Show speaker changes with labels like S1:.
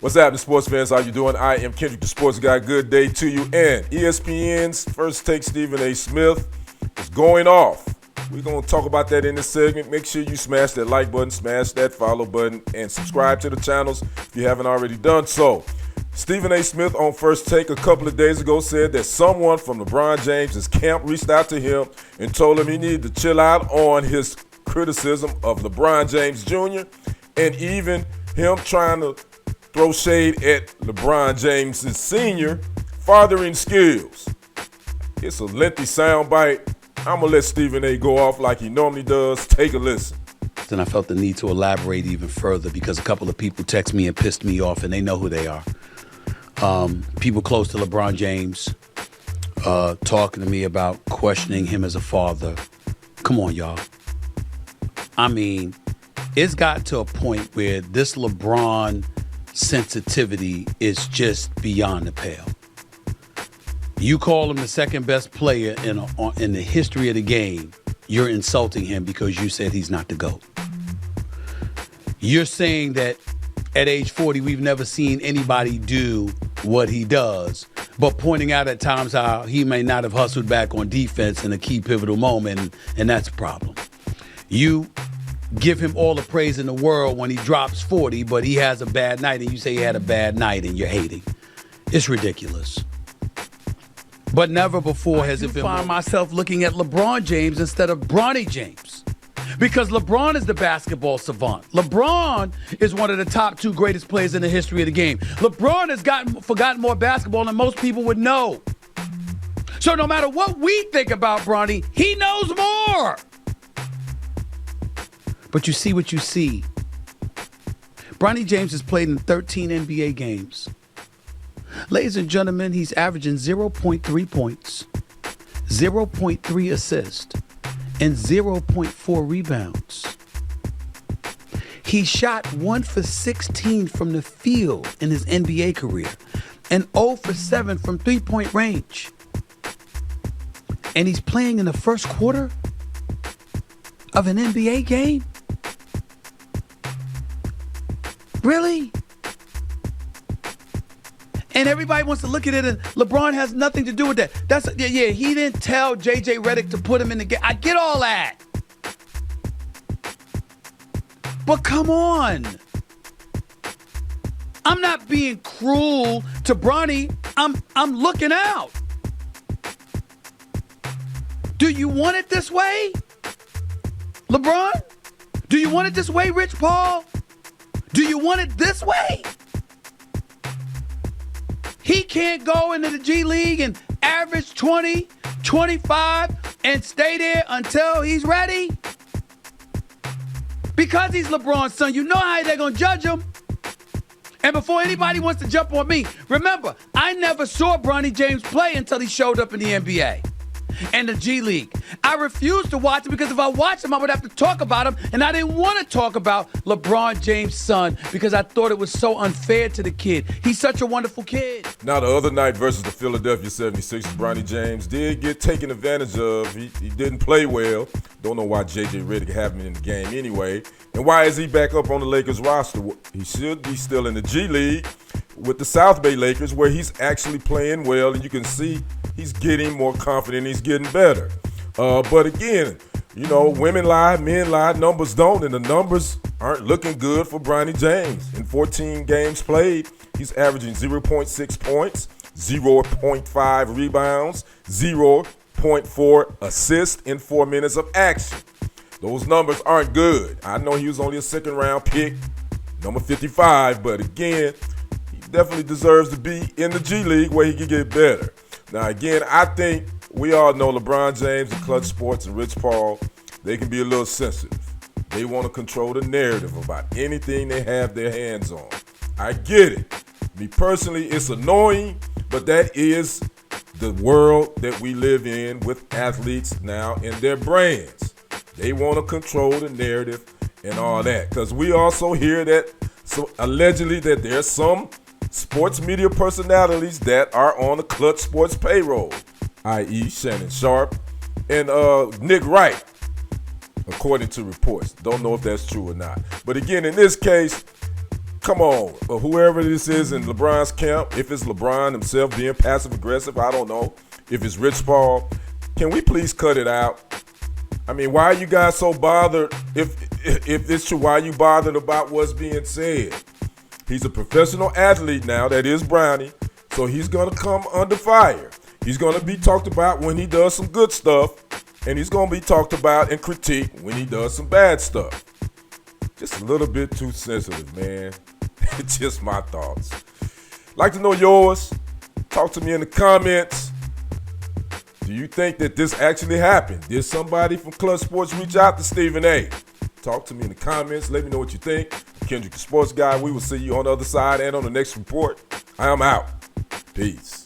S1: What's happening, sports fans? How you doing? I am Kendrick, the sports guy. Good day to you. And ESPN's First Take Stephen A. Smith is going off. We're going to talk about that in this segment. Make sure you smash that like button, smash that follow button, and subscribe to the channels if you haven't already done so. Stephen A. Smith on First Take a couple of days ago said that someone from LeBron James' camp reached out to him and told him he needed to chill out on his criticism of LeBron James Jr. and even him trying to throw shade at LeBron James' senior fathering skills. It's a lengthy soundbite. I'm going to let Stephen A. go off like he normally does. Take a listen.
S2: Then I felt the need to elaborate even further because a couple of people text me and pissed me off, and they know who they are. People close to LeBron James talking to me about questioning him as a father. Come on, y'all. I mean, it's gotten to a point where this LeBron sensitivity is just beyond the pale. You call him the second best player in the history of the game. You're insulting him because you said he's not the GOAT. You're saying that at age 40, we've never seen anybody do what he does, but pointing out at times how he may not have hustled back on defense in a key pivotal moment, and that's a problem. You give him all the praise in the world when he drops 40, but he has a bad night, and you say he had a bad night, and you're hating. It's ridiculous. But never before has it been. I find myself looking at LeBron James instead of Bronny James. Because LeBron is the basketball savant. LeBron is one of the top two greatest players in the history of the game. LeBron has forgotten more basketball than most people would know. So no matter what we think about Bronny, he knows more. But you see what you see. Bronny James has played in 13 NBA games. Ladies and gentlemen, he's averaging 0.3 points, 0.3 assists, and 0.4 rebounds. He shot 1 for 16 from the field in his NBA career and 0 for 7 from three-point range. And he's playing in the first quarter of an NBA game? Really? And everybody wants to look at it, and LeBron has nothing to do with that. He didn't tell J.J. Redick to put him in the game. I get all that. But come on. I'm not being cruel to Bronny. I'm looking out. Do you want it this way, LeBron? Do you want it this way, Rich Paul? Do you want it this way? He can't go into the G League and average 20, 25 and stay there until he's ready? Because he's LeBron's son, you know how they're going to judge him. And before anybody wants to jump on me, remember, I never saw Bronny James play until he showed up in the NBA and the G League. I refused to watch him because if I watched him, I would have to talk about him, and I didn't want to talk about LeBron James' son because I thought it was so unfair to the kid. He's such a wonderful kid.
S1: Now, the other night versus the Philadelphia 76ers, Bronny James did get taken advantage of. He didn't play well. Don't know why J.J. Redick had him in the game anyway. And why is he back up on the Lakers roster? He should be still in the G League with the South Bay Lakers, where he's actually playing well, and you can see he's getting more confident. He's getting better. But again, you know, women lie, men lie, numbers don't, and the numbers aren't looking good for Bronny James. In 14 games played, he's averaging 0.6 points, 0.5 rebounds, 0.4 assists in 4 minutes of action. Those numbers aren't good. I know he was only a second-round pick, number 55, but again, he definitely deserves to be in the G League where he can get better. Now, again, I think we all know LeBron James and Clutch Sports and Rich Paul, they can be a little sensitive. They want to control the narrative about anything they have their hands on. I get it. Me personally, it's annoying, but that is the world that we live in with athletes now and their brands. They want to control the narrative and all that. Because we also hear that allegedly that there's some sports media personalities that are on the Clutch Sports payroll, i.e. Shannon Sharp and Nick Wright, according to reports. Don't know if that's true or not. But again, in this case, come on, whoever this is in LeBron's camp, if it's LeBron himself being passive aggressive, I don't know. If it's Rich Paul, can we please cut it out? I mean, why are you guys so bothered? If it's true, why are you bothered about what's being said? He's a professional athlete now, that is Bronny, so he's going to come under fire. He's going to be talked about when he does some good stuff, and he's going to be talked about and critiqued when he does some bad stuff. Just a little bit too sensitive, man. It's just my thoughts. Like to know yours? Talk to me in the comments. Do you think that this actually happened? Did somebody from Clutch Sports reach out to Stephen A? Talk to me in the comments. Let me know what you think. Kendrick, the sports guy. We will see you on the other side and on the next report. I am out. Peace.